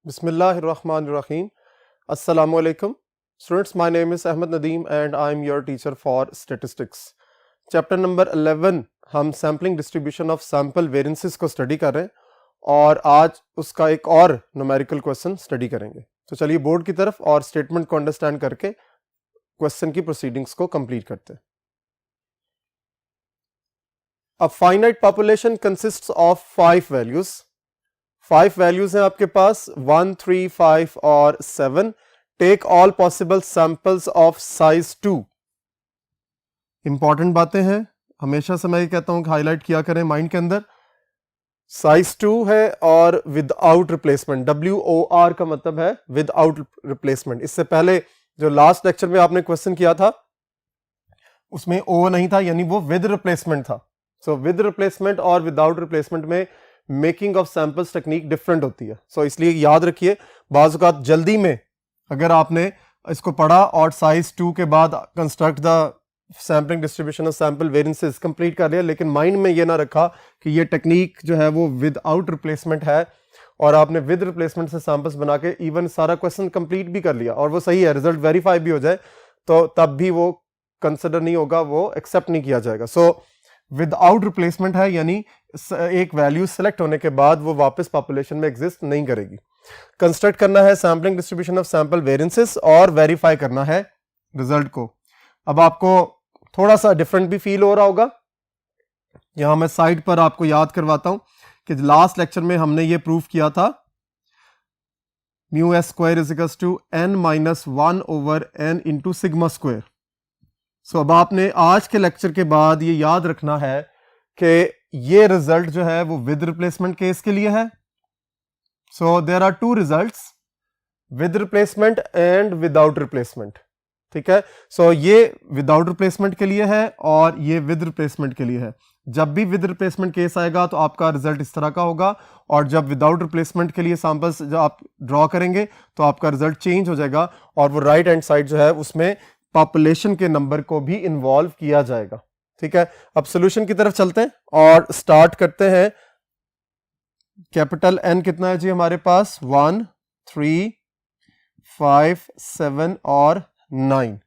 Bismillahirrahmanirrahim. Assalamu alaikum. Students, my name is Ahmed Nadeem and I am your teacher for statistics. Chapter number 11 हम sampling distribution of sample variances को study कर रहे हैं और आज उसका एक और न्यूमेरिकल क्वेश्चन स्टडी करेंगे। तो चलिए बोर्ड की तरफ और स्टेटमेंट को अंडरस्टैंड करके क्वेश्चन की प्रोसीडिंग्स को कंप्लीट करते हैं। A finite population consists of 5 values. 5 values हैं आपके पास 1, 3, 5 और 7. Take all possible samples of size 2. Important बातें हैं, हमेशा से मैं ये कहता हूं कि हाईलाइट किया करें माइंड के अंदर। साइज 2 है और विदाउट रिप्लेसमेंट, WOR का मतलब है विदाउट रिप्लेसमेंट। इससे पहले जो लास्ट लेक्चर में आपने क्वेश्चन किया था उसमें O नहीं था, यानी वो विद रिप्लेसमेंट था। सो विद रिप्लेसमेंट और विदाउट रिप्लेसमेंट में making of samples technique different होती है। सो इसलिए याद रखिए, बाज़ औक़ात जल्दी में अगर आपने इसको पढ़ा और साइज 2 के बाद construct the sampling distribution of sample variances complete कर लिया, लेकिन माइंड में ये ना रखा कि ये टेक्निक जो है वो विदाउट रिप्लेसमेंट है और आपने विद रिप्लेसमेंट से सैंपल्स बना के इवन सारा क्वेश्चन कंप्लीट भी कर लिया और वो सही है, रिजल्ट वेरीफाई भी हो जाए तो तब भी वो कंसिडर नहीं होगा, वो एक्सेप्ट नहीं किया जाएगा। सो विदाउट रिप्लेसमेंट है, यानी एक वैल्यू सेलेक्ट होने के बाद वो वापस पॉपुलेशन में एग्जिस्ट नहीं करेगी। कंस्ट्रक्ट करना है sampling distribution of sample variances और वेरीफाई करना है रिजल्ट को। अब आपको थोड़ा सा डिफरेंट भी फील हो रहा होगा, यहां मैं साइड पर आपको याद करवाता हूं कि लास्ट लेक्चर में हमने ये प्रूफ किया था μs square is equals to n-1/n into sigma square. So अब आपने आज के लेक्चर के बाद ये याद रखना है कि ये रिजल्ट जो है वो विद रिप्लेसमेंट केस के लिए है। So there are 2 results, with replacement and without replacement. ठीक है, सो ये विदाउट रिप्लेसमेंट के लिए है और ये विद रिप्लेसमेंट के लिए है। जब भी विद रिप्लेसमेंट केस आएगा तो आपका रिजल्ट इस तरह का होगा और जब विदाउट रिप्लेसमेंट के लिए सैंपल्स जब आप ड्रॉ करेंगे तो आपका रिजल्ट चेंज हो जाएगा और वो राइट हैंड साइड जो है उसमें पॉपुलेशन के नंबर को भी इन्वॉल्व किया जाएगा। ठीक है, अब सॉल्यूशन की तरफ चलते हैं और स्टार्ट करते हैं। कैपिटल N कितना है जी हमारे पास? 1, 3, 5, 7 और 9।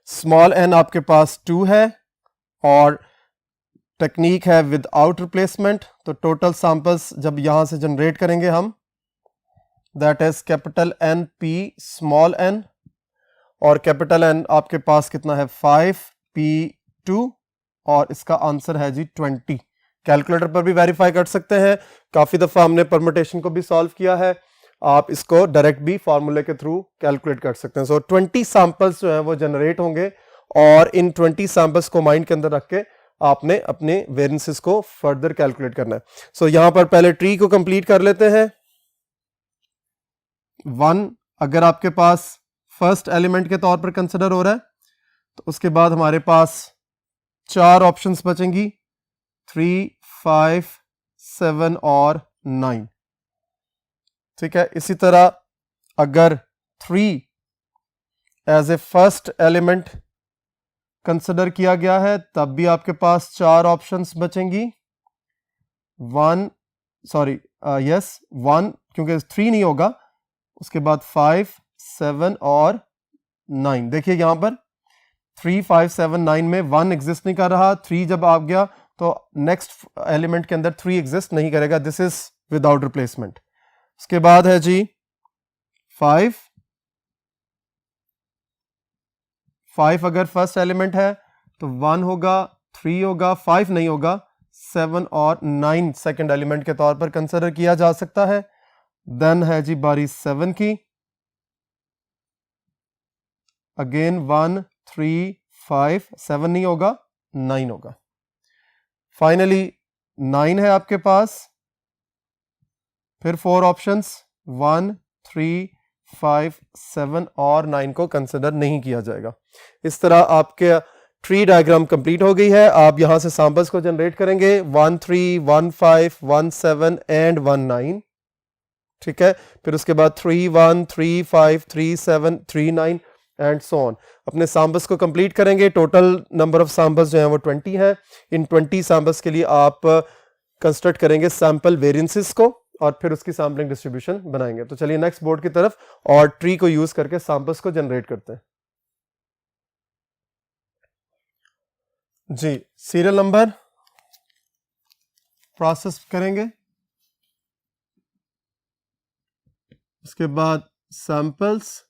स्मॉल n आपके पास 2 है और टेक्निक है विदाउट रिप्लेसमेंट। तो टोटल सैंपल्स जब यहां से जनरेट करेंगे हम, that is capital N P small n और कैपिटल N आपके पास कितना है? 5P2 और इसका आंसर है जी 20। कैलकुलेटर पर भी वेरीफाई कर सकते हैं, काफी दफा हमने परमुटेशन को भी सॉल्व किया है, आप इसको डायरेक्ट भी फार्मूले के थ्रू कैलकुलेट कर सकते हैं। सो 20 सैंपल्स जो है वो जनरेट होंगे और इन 20 सैंपल्स को माइंड के अंदर रख के आपने अपने वेरिएंसेस को फर्दर कैलकुलेट करना है। सो यहां पर पहले ट्री को कंप्लीट कर लेते हैं। 1 अगर आपके पास फर्स्ट एलिमेंट के तौर पर कंसिडर हो रहा है तो उसके बाद हमारे पास 4 ऑप्शंस बचेंगी, 3, 5, 7 और 9। ठीक है, इसी तरह अगर 3 as a first element consider किया गया है तब भी आपके पास 4 ऑप्शंस बचेंगी। 1 क्योंकि 3 नहीं होगा, उसके बाद 5, 7 और 9। देखिए यहां पर 3, 5, 7, 9 में 1 एग्जिस्ट नहीं कर रहा, 3 जब आ गया तो नेक्स्ट एलिमेंट के अंदर 3 एग्जिस्ट नहीं करेगा, दिस इज विदाउट रिप्लेसमेंट। उसके बाद है जी 5 अगर फर्स्ट एलिमेंट है तो 1 होगा, 3 होगा, 5 नहीं होगा, 7 और 9 सेकंड एलिमेंट के तौर पर कंसिडर किया जा सकता है। देन है जी बारी 7 की, अगेन 1, 3, 5, 7 नहीं होगा, 9 होगा। फाइनली 9 है आपके पास, फिर 4 ऑप्शंस 1, 3, 5, 7 और 9 को कंसिडर नहीं किया जाएगा। इस तरह आपके ट्री डायग्राम कंप्लीट हो गई है। आप यहां से सैंपल्स को जनरेट करेंगे 1, 3, 1, 5, 1, 7 एंड 1, 9। ठीक है, फिर उसके बाद 3, 1, 3, 5, 3, 7, 3, 9 एंड सो ऑन। अपने सैंपल्स को कंप्लीट करेंगे। टोटल नंबर ऑफ सैंपल्स जो हैं वो 20 है। इन 20 सैंपल्स के लिए आप कंस्ट्रक्ट करेंगे सैंपल वेरिएंसेस को और फिर उसकी सैम्पलिंग डिस्ट्रीब्यूशन बनाएंगे। तो चलिए नेक्स्ट बोर्ड की तरफ और ट्री को यूज करके सैंपल्स को जनरेट करते हैं। जी, सीरियल नंबर प्रोसेस करेंगे, उसके बाद samples,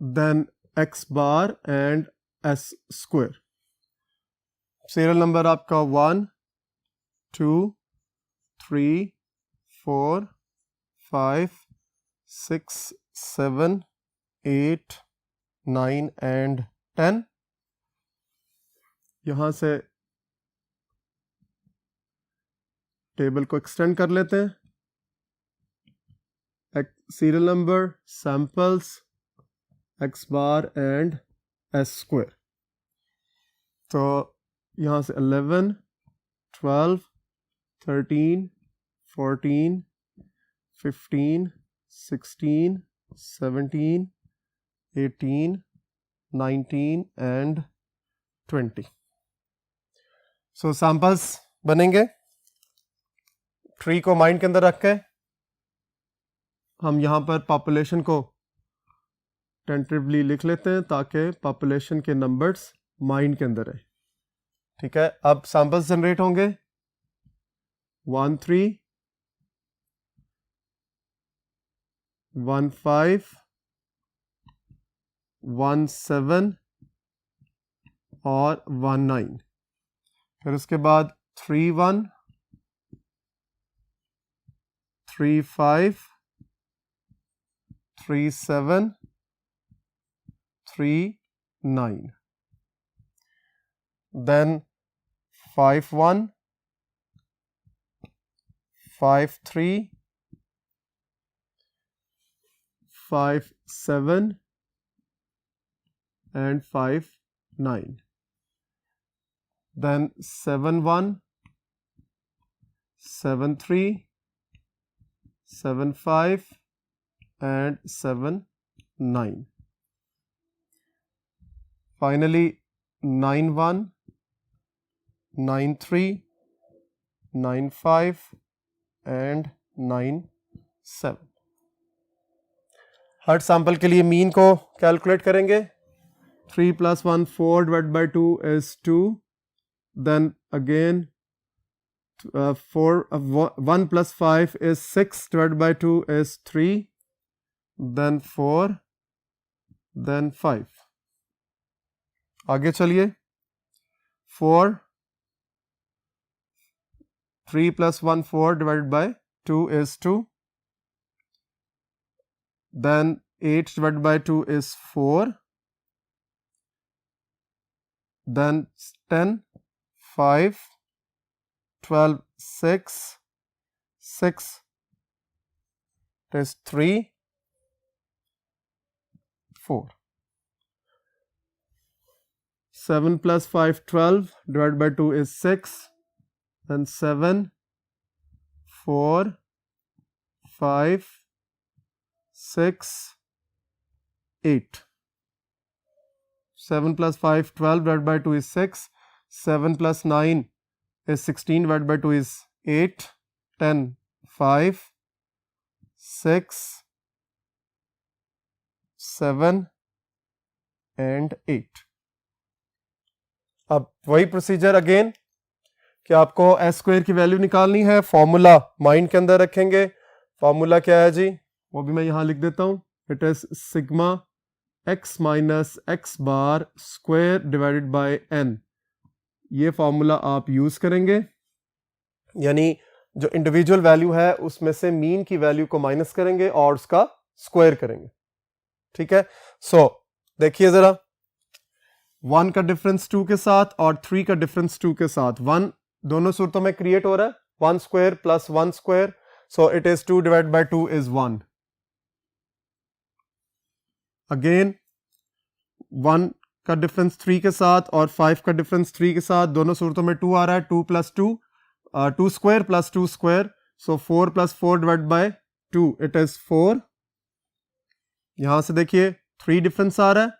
then x bar and s square. Serial number आपका 1 2 3 4 5 6 7 8 9 एंड 10। यहां से टेबल को एक्सटेंड कर लेते हैं। Serial number, samples, x bar and s square. तो यहां से 11 12 13 14 15 16 17 18 19 एंड 20। सो सैंपल्स बनेंगे। ट्री को माइंड के अंदर रख के हम यहाँ पर पॉपुलेशन को टेंटेटिवली लिख लेते हैं ताकि पॉपुलेशन के नंबर्स माइंड के अंदर है। ठीक है, अब सैंपल्स जनरेट होंगे। 1 3 1 5 1 7 और 1 9। फिर उसके बाद 3 1 3 5 3 7 3 9, then 5 1 5 3 5 7 and 5 9, then 7 1 7 3 7 5 and 7 9. Finally 9 1 9 3 9 5 and 9 7। Her sample के लिए मीन को कैलकुलेट करेंगे। 3 + 1 4 divided by 2 is 2, then again 1 + 5 is 6 divided by 2 is 3, then 4, then 5। आगे चलिए। 4 3 + 1 4 divided by 2 is 2, then 8 divided by 2 is 4, then 10 5 12 6 6 is 3 4। 7 + 5 12 divided by 2 is 6, then 7 4 5 6 8। 7 + 5 12 divided by 2 is 6, 7 + 9 is 16 divided by 2 is 8, 10 5 6 7 and 8। अब वही procedure again कि आपको S square की value निकालनी है। Formula mind के अंदर रखेंगे। फॉर्मूला क्या है जी, वो भी मैं यहां लिख देता हूं। It is sigma x minus x bar square divided by n। ये फॉर्मूला आप यूज करेंगे, यानी जो इंडिविजुअल वैल्यू है उसमें से मीन की वैल्यू को माइनस करेंगे और उसका स्क्वायर करेंगे। ठीक है, सो देखिए जरा, 1 का डिफरेंस 2 के साथ और 3 का डिफरेंस 2 के साथ 1 दोनों सूरतों में क्रिएट हो रहा है। 1 square plus 1 square, so it is 2 divide by 2 is 1। Again 1 का डिफरेंस 3 के साथ और 5 का डिफरेंस 3 के साथ दोनों सूरतों में 2 आ रहा है। 2 + 2 2 square plus 2 square, so 4 + 4 divide by 2 it is 4। यहां से देखिए 3 डिफरेंस आ रहा है,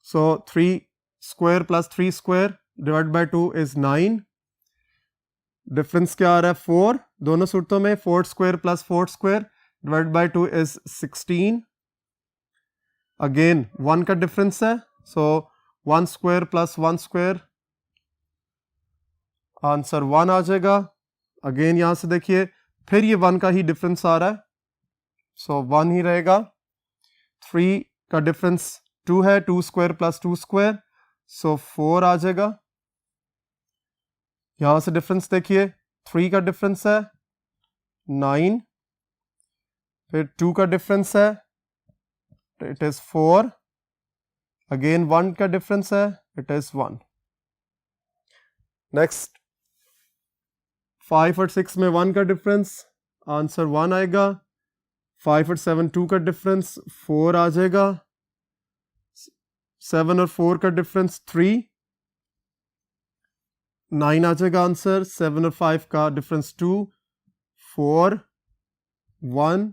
सो 3 square plus 3 square divide by 2 is 9। Difference क्या आ रहा है 4 दोनों सूरतों में, 4 square plus 4 square divide by 2 is 16। Again 1 का डिफरेंस है, सो 1 स्क्वायर प्लस 1 स्क्वायर, आंसर 1 आ जाएगा। अगेन यहां से देखिए फिर ये 1 का ही डिफरेंस आ रहा है, सो 1 ही रहेगा। 3 का डिफरेंस 2 है, 2 स्क्वायर प्लस 2 स्क्वायर, सो 4 आ जाएगा। यहां से डिफरेंस देखिए 3 का डिफरेंस है 9, फिर 2 का डिफरेंस है इट इज 4, अगेन 1 का डिफरेंस है इट इज 1। नेक्स्ट 5 और 6 में 1 का डिफरेंस, आंसर 1 आएगा। 5 और 7 2 का डिफरेंस 4 आ जाएगा। 7 और 4 का डिफरेंस 3, 9 आ जाएगा आंसर। 7 और 5 का डिफरेंस 2, 4, 1,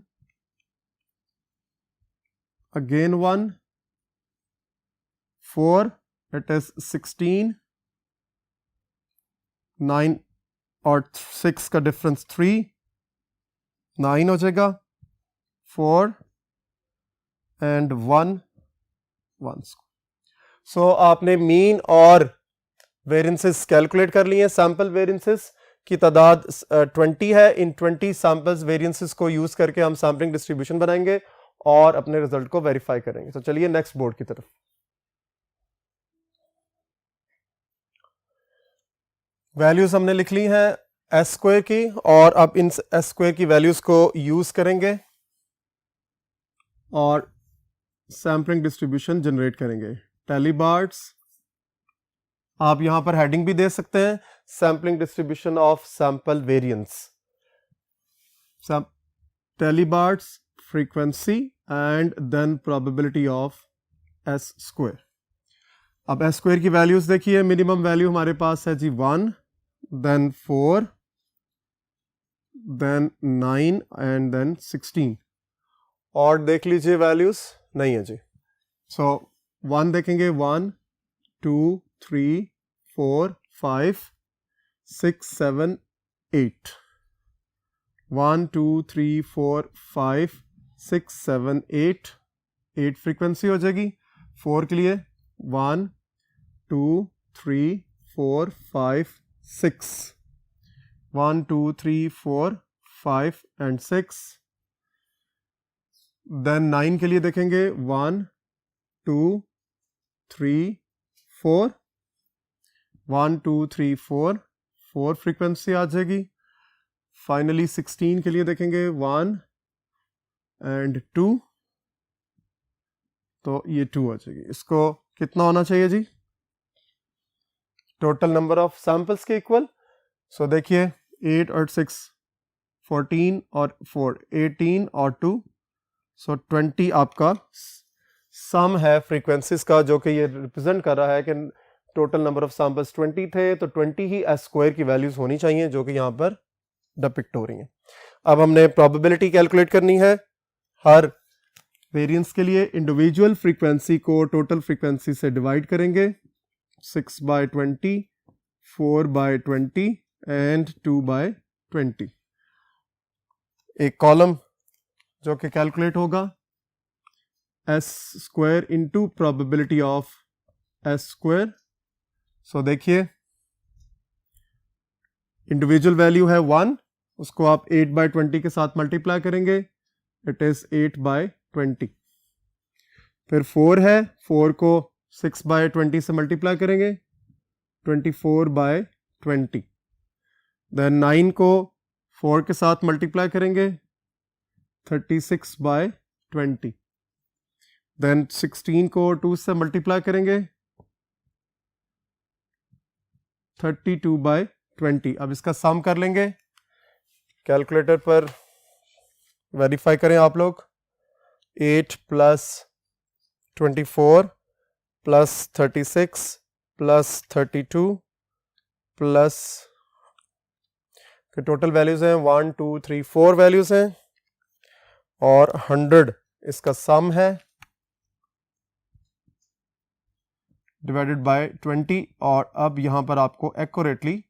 अगेन 1, 4, इट इज 16, 9 और 6 का डिफरेंस 3, 9 हो जाएगा। 4 एंड 1, 1। सो आपने मीन और वेरिएंसेस कैलकुलेट कर लिए हैं। सैंपल वेरिएंसेस की तादाद 20 है। इन 20 सैंपल्स वेरिएंसेस को यूज करके हम सैम्पलिंग डिस्ट्रीब्यूशन बनाएंगे और अपने रिजल्ट को वेरीफाई करेंगे। तो चलिए नेक्स्ट बोर्ड की तरफ। वैल्यूज हमने लिख ली हैं एस स्क्वायर की, और अब इन एस स्क्वायर की वैल्यूज को यूज करेंगे और सैम्पलिंग डिस्ट्रीब्यूशन जनरेट करेंगे। टेलीबार्ट्स, आप यहां पर हेडिंग भी दे सकते हैं, sampling distribution of sample variance. टेलीबार्ट्स frequency and then probability of S square. अब एस स्क्वायर की वैल्यूज देखिए, मिनिमम वैल्यू हमारे पास है जी 1, देन 4, देन 9 एंड देन 16। और देख लीजिए वैल्यूज नहीं है जी। सो 1 देखेंगे 1, 2, 3, 4, 5, 6, 7, 8। 1, 2, 3, 4, 5, 6, 7, 8। 8 फ्रीक्वेंसी हो जाएगी। 4 के लिए 1, 2, 3, 4, 5, 6। 1, 2, 3, 4, 5 एंड 6। देन 9 के लिए देखेंगे 1, 2, 3, 4। 1, 2, 3, 4, 4 फ्रीक्वेंसी आ जाएगी। फाइनली 16 के लिए देखेंगे 1 एंड 2, तो ये 2 आ जाएगी। इसको कितना होना चाहिए जी? टोटल नंबर ऑफ सैंपल्स के इक्वल। सो देखिए 8 और 6 14 और 4 18 और 2, सो 20 आपका सम है फ्रीक्वेंसीज का, जो कि ये रिप्रेजेंट कर रहा है कि टोटल नंबर ऑफ सैंपल्स 20 थे, तो 20 ही एस स्क्वायर की वैल्यूज होनी चाहिए, जो कि यहाँ पर डिपिक्ट हो रही हैं। अब हमने प्रोबेबिलिटी कैलकुलेट करनी है। हर वेरिएंस के लिए इंडिविजुअल फ्रीक्वेंसी को टोटल फ्रीक्वेंसी से डिवाइड करेंगे। 6/20, 4/20 एंड 2/20। एक कॉलम जो कि कैलकुलेट होगा S square into probability of S square. So देखिए इंडिविजुअल वैल्यू है 1, उसको आप 8/20 के साथ मल्टीप्लाई करेंगे, इट इज 8/20। फिर 4 है, 4 को 6/20 से मल्टीप्लाई करेंगे, 24/20। देन 9 को 4 के साथ मल्टीप्लाई करेंगे, 36/20। देन 16 को 2 से मल्टीप्लाई करेंगे, 32/20। अब इसका सम कर लेंगे, कैलकुलेटर पर वेरीफाई करें आप लोग। 8 + 24 + 36 + 32 प्लस के टोटल वैल्यूज हैं 1, 2, 3, 4 वैल्यूज हैं, और 100 इसका सम है डिवाइडेड बाय 20। और अब यहां पर आपको एक्यूरेटली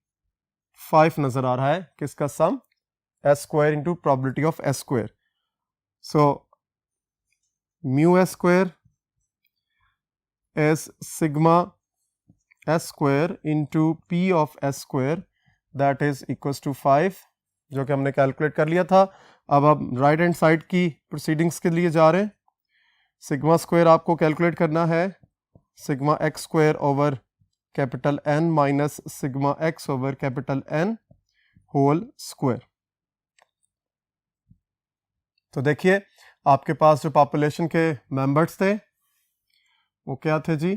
5 नजर आ रहा है, किसका sum, S square into probability of S square. So mu S square is sigma s square into p of s square that is equals to 5, जो कि हमने कैलकुलेट कर लिया था. अब आप राइट हैंड साइड की प्रोसीडिंग्स के लिए जा रहे हैं. सिग्मा स्क्वायर आपको कैलकुलेट करना है sigma x square over capital N minus sigma x over capital N whole square. तो देखिए आपके पास जो पॉपुलेशन के मेंबर्स थे वो क्या थे जी,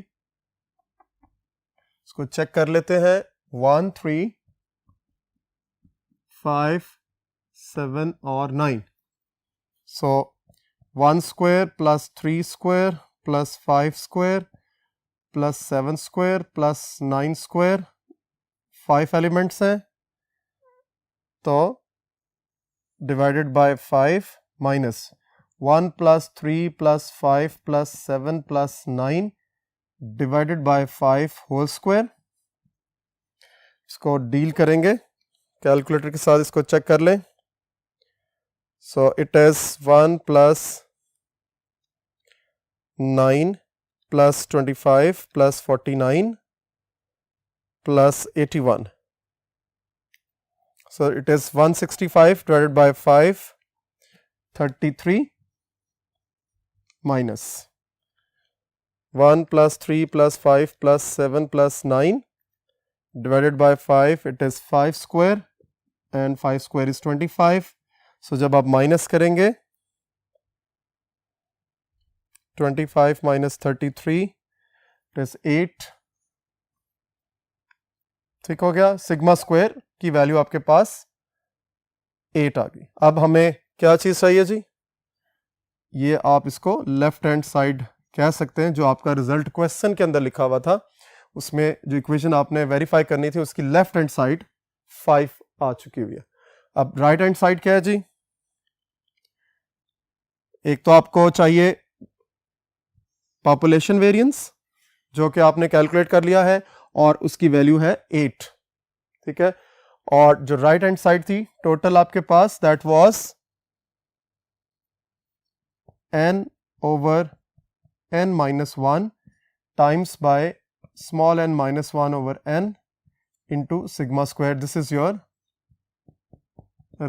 इसको चेक कर लेते हैं. 1, 3, 5, 7 और 9. So 1 square plus 3 square plus 5 square plus 7 square plus 9 square, 5 elements हैं. तो divided by 5 minus 1 plus 3 plus 5 plus 7 plus 9 divided by 5 whole square. इसको डील करेंगे कैलकुलेटर के साथ, इसको चेक कर लें. So it is 1 plus 9 plus 25 plus 49 plus 81. So it is 165 divided by 5, 33 minus 1 plus 3 plus 5 plus 7 plus 9 divided by 5, it is 5 square and 5 square is 25. So जब आप minus करेंगे 25 minus 33 it is 8. ठीक हो गया. Sigma square की value आपके पास 8 आ गई. अब हमें क्या चीज चाहिए जी, ये आप इसको लेफ्ट हैंड साइड कह सकते हैं. जो आपका रिजल्ट क्वेश्चन के अंदर लिखा हुआ था उसमें जो इक्वेशन आपने वेरीफाई करनी थी उसकी लेफ्ट हैंड साइड 5 आ चुकी हुई है. अब राइट हैंड साइड क्या है जी, एक तो आपको चाहिए पॉपुलेशन वेरिएंस जो कि आपने कैलकुलेट कर लिया है और उसकी वैल्यू है 8. ठीक है. और जो राइट हैंड साइड थी टोटल आपके पास that was n over n minus 1 times by small n minus 1 over n into sigma square. This is your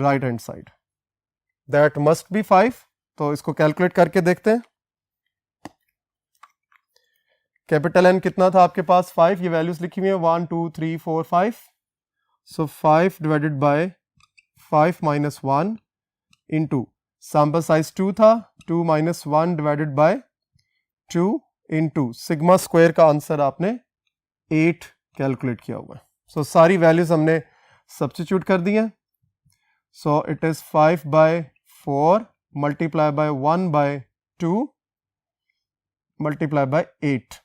right hand side. That must be 5. तो इसको कैलकुलेट करके देखते हैं. कैपिटल N कितना था आपके पास 5, ये वैल्यूज लिखी हुई है 1, 2, 3, 4, 5. सो 5 divided by 5 minus 1 into sample size 2 था, 2 minus 1 divided bye 2 into sigma square का आंसर आपने 8 कैलकुलेट किया हुआ है. सो सारी वैल्यूज हमने सब्स्टिट्यूट कर दी हैं. So it is 5 by 4 multiply by 1 by 2 multiply by 8.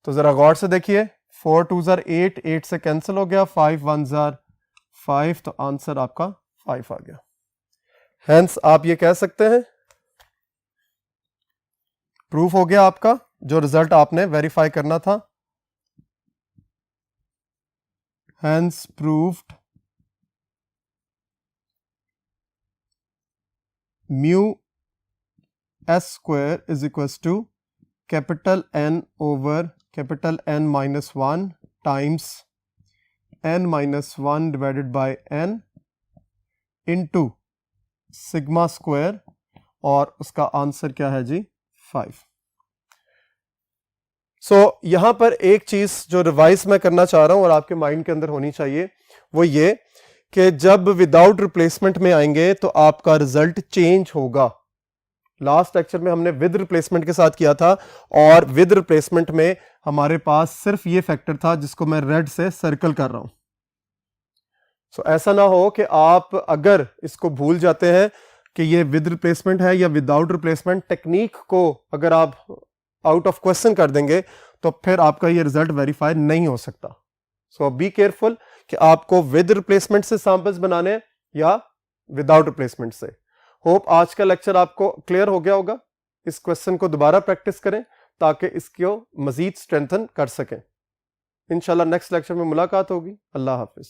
तो जरा गौर से देखिए 4 2 जार 8, 8 से कैंसिल हो गया, 5 1 जार 5, तो आंसर आपका 5 आ गया. हेंस आप ये कह सकते हैं प्रूफ हो गया आपका जो रिजल्ट आपने वेरीफाई करना था. Hence proved mu S square is equals to capital N over capital N minus 1 times N minus 1 divided by N into sigma square, और उसका आंसर क्या है जी 5. सो यहां पर एक चीज जो रिवाइज मैं करना चाह रहा हूं और आपके माइंड के अंदर होनी चाहिए वो ये कि जब विदाउट रिप्लेसमेंट में आएंगे तो आपका रिजल्ट चेंज होगा. लास्ट लेक्चर में हमने विद रिप्लेसमेंट के साथ किया था और विद रिप्लेसमेंट में हमारे पास सिर्फ ये फैक्टर था जिसको मैं रेड से सर्कल कर रहा हूं. सो ऐसा ना हो कि आप अगर इसको भूल जाते हैं कि ये विद रिप्लेसमेंट है या विदाउट रिप्लेसमेंट, टेक्निक को अगर आप आउट ऑफ क्वेश्चन कर देंगे तो फिर आपका ये रिजल्ट वेरीफाई नहीं हो सकता. सो बी केयरफुल कि आपको विद रिप्लेसमेंट से सैंपल्स बनाने या विदाउट रिप्लेसमेंट से. होप आज का लेक्चर आपको क्लियर हो गया होगा. इस क्वेश्चन को दोबारा प्रैक्टिस करें ताकि इसको मजीद स्ट्रेंथन कर सकें. इंशाल्लाह नेक्स्ट लेक्चर में मुलाकात होगी. अल्लाह हाफिज.